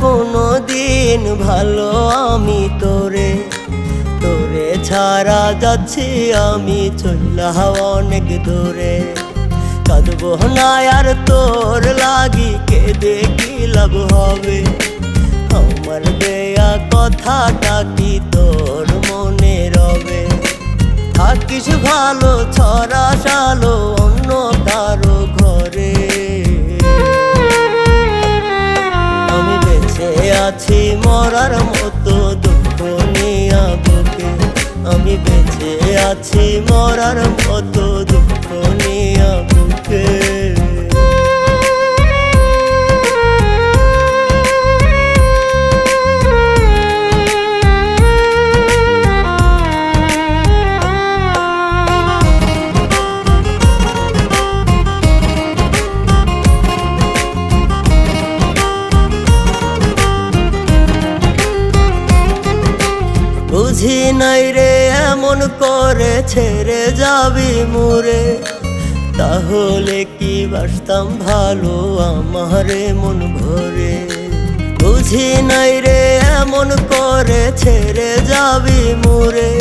কোনো দিন ভালো আমি তোরে ছাড়া যাচ্ছি আমি চল্লা অনেক দূরে। কাঁদবো না আর তোর লাগি, কেঁদে কি লাভ হবে? আমার দেয়া কথাটা কি তোর মনে রবে? থাকিস ভালো ছড়া সালো অন্য কারো ঘরে। আমি বেঁচে আছি মরার মতো দুঃখ নিয়া বুকে, আমি বেঁচে আছি মরার মতো দুঃখ নিয়া বুকে। বুঝি নাই রে এমন করে ছেড়ে যাবি মুরে, তাহলে কি বাসতাম ভালো আমারে মন ভরে। বুঝি নাই রে এমন করে ছেড়ে যাবি মুরে,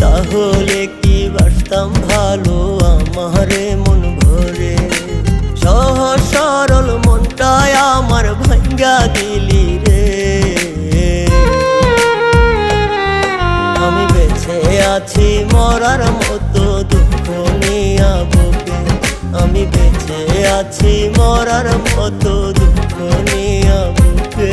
তাহলে কি বাসতাম ভালো আমারে মন ভরে। সহজ সরল মনটায় আমার ভাঙ্গা দিলি রে। আমি বেঁচে আছি মরার মতো দুঃখ নিয়া বুকে, আমি বেঁচে আছি মরার মতো দুঃখ নিয়া বুকে।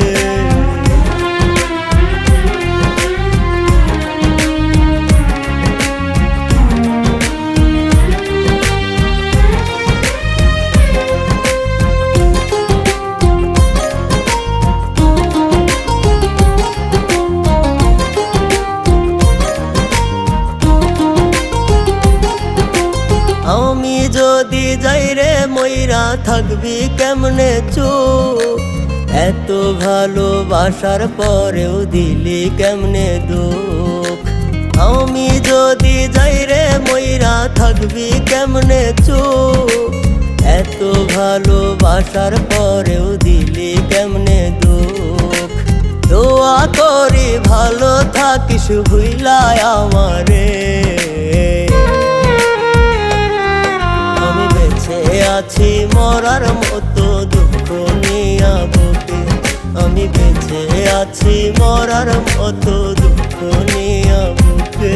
আমি যদি যাই রে মইরা থাকবি কেমনে চুপ? এত ভালোবাসার পরেও দিলি কেমনে দুঃখ? আমি যদি যাই রে মইরা থাকবি কেমনে চুপ? এত ভালোবাসার পরেও দিলি কেমনে দুঃখ? দোয়া করি ভালো থাকিস ভুইলা আমারে। আছি মরার মতো দুঃখ নিয়া বুকে, আমি বেঁচে আছি মরার মতো দুঃখ নিয়া বুকে।